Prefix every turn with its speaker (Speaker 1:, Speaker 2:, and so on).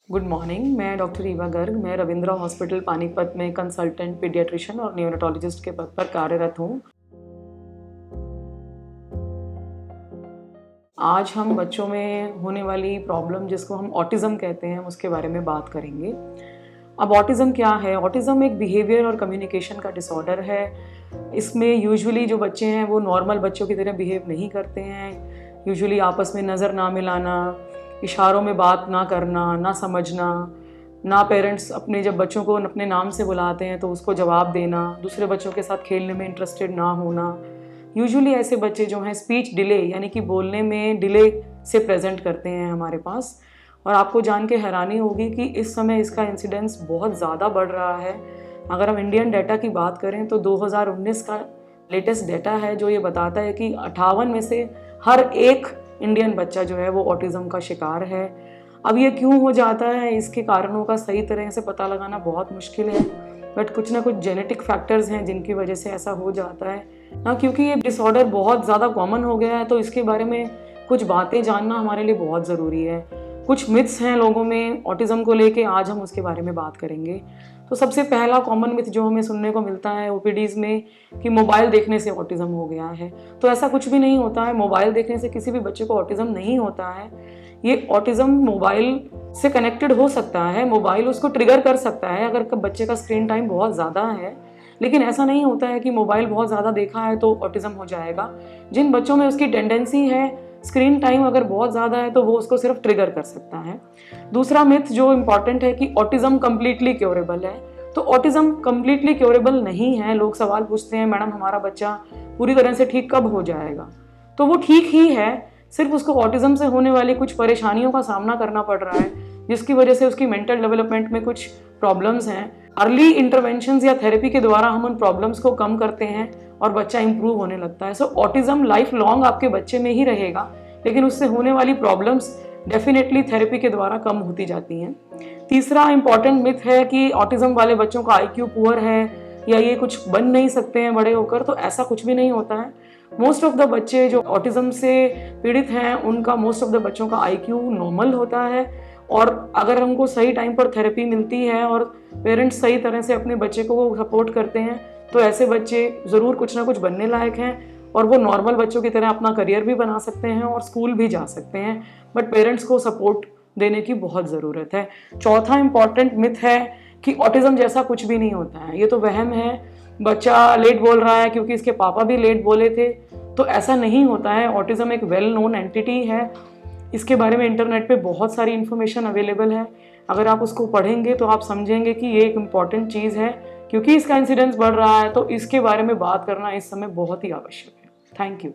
Speaker 1: Good morning. मैं doctor Eva Garg. मैं Ravindra hospital Panipat में कंसल्टेंट पीडियाट्रिशियन और न्यूरोटोलॉजिस्ट के पद पर कार्यरत हूँ। आज हम बच्चों में होने वाली प्रॉब्लम जिसको हम ऑटिज़म कहते हैं उसके बारे में बात करेंगे। अब ऑटिज़म क्या है? ऑटिज़म एक बिहेवियर और कम्युनिकेशन का डिसऑर्डर है। इसमें यूजुअली जो बच्चे हैं वो नॉर्मल बच्चों की तरह बिहेव नहीं करते हैं। यूजुअली आपस में नज़र ना मिलाना, इशारों में बात ना करना, ना समझना, ना पेरेंट्स अपने जब बच्चों को अपने नाम से बुलाते हैं तो उसको जवाब देना, दूसरे बच्चों के साथ खेलने में इंटरेस्टेड ना होना। यूजुअली ऐसे बच्चे जो हैं स्पीच डिले यानी कि बोलने में डिले से प्रेजेंट करते हैं हमारे पास। और आपको जान के हैरानी होगी कि इस समय इसका इंसिडेंस बहुत ज़्यादा बढ़ रहा है। अगर हम इंडियन डाटा की बात करें तो 2019 का लेटेस्ट डाटा है जो ये बताता है कि 58 में से हर एक इंडियन बच्चा जो है वो ऑटिज़म का शिकार है। अब ये क्यों हो जाता है, इसके कारणों का सही तरह से पता लगाना बहुत मुश्किल है, बट कुछ ना कुछ जेनेटिक फैक्टर्स हैं जिनकी वजह से ऐसा हो जाता है ना। क्योंकि ये डिसऑर्डर बहुत ज़्यादा कॉमन हो गया है तो इसके बारे में कुछ बातें जानना हमारे लिए बहुत ज़रूरी है। कुछ मिथ्स हैं लोगों में ऑटिज़म को लेके, आज हम उसके बारे में बात करेंगे। तो सबसे पहला कॉमन मिथ जो हमें सुनने को मिलता है ओपीडीज में कि मोबाइल देखने से ऑटिज़म हो गया है। तो ऐसा कुछ भी नहीं होता है। मोबाइल देखने से किसी भी बच्चे को ऑटिज़म नहीं होता है। ये ऑटिज़म मोबाइल से कनेक्टेड हो सकता है, मोबाइल उसको ट्रिगर कर सकता है अगर बच्चे का स्क्रीन टाइम बहुत ज़्यादा है, लेकिन ऐसा नहीं होता है कि मोबाइल बहुत ज़्यादा देखा है तो ऑटिज़म हो जाएगा। जिन बच्चों में उसकी टेंडेंसी है, स्क्रीन टाइम अगर बहुत ज़्यादा है तो वो उसको सिर्फ ट्रिगर कर सकता है। दूसरा मिथ जो इम्पॉर्टेंट है कि ऑटिज़म कम्प्लीटली क्योरेबल है, तो ऑटिज़म कम्प्लीटली क्योरेबल नहीं है। लोग सवाल पूछते हैं मैडम हमारा बच्चा पूरी तरह से ठीक कब हो जाएगा? तो वो ठीक ही है, सिर्फ उसको ऑटिज़म से होने वाली कुछ परेशानियों का सामना करना पड़ रहा है जिसकी वजह से उसकी मेंटल डेवलपमेंट में कुछ प्रॉब्लम्स हैं। अर्ली इंटरवेंशंस या थेरेपी के द्वारा हम उन प्रॉब्लम्स को कम करते हैं और बच्चा इंप्रूव होने लगता है। सो ऑटिज़म लाइफ लॉन्ग आपके बच्चे में ही रहेगा, लेकिन उससे होने वाली प्रॉब्लम्स डेफिनेटली थेरेपी के द्वारा कम होती जाती हैं। तीसरा इंपॉर्टेंट मिथ है कि ऑटिज़म वाले बच्चों का आईक्यू पुअर है या ये कुछ बन नहीं सकते हैं बड़े होकर, तो ऐसा कुछ भी नहीं होता है। मोस्ट ऑफ द बच्चे जो ऑटिज़म से पीड़ित हैं उनका मोस्ट ऑफ द बच्चों का आईक्यू नॉर्मल होता है, और अगर हमको सही टाइम पर थेरेपी मिलती है और पेरेंट्स सही तरह से अपने बच्चे को सपोर्ट करते हैं तो ऐसे बच्चे ज़रूर कुछ ना कुछ बनने लायक हैं और वो नॉर्मल बच्चों की तरह अपना करियर भी बना सकते हैं और स्कूल भी जा सकते हैं, बट पेरेंट्स को सपोर्ट देने की बहुत ज़रूरत है। चौथा इंपॉर्टेंट मिथ है कि ऑटिज़म जैसा कुछ भी नहीं होता है। ये तो वहम है। बच्चा लेट बोल रहा है क्योंकि इसके पापा भी लेट बोले थे, तो ऐसा नहीं होता है। ऑटिज़म एक वेल नोन एंटिटी है। इसके बारे में इंटरनेट पे बहुत सारी इन्फॉर्मेशन अवेलेबल है। अगर आप उसको पढ़ेंगे तो आप समझेंगे कि ये एक इम्पॉर्टेंट चीज़ है। क्योंकि इसका इंसिडेंस बढ़ रहा है तो इसके बारे में बात करना इस समय बहुत ही आवश्यक है। Thank you.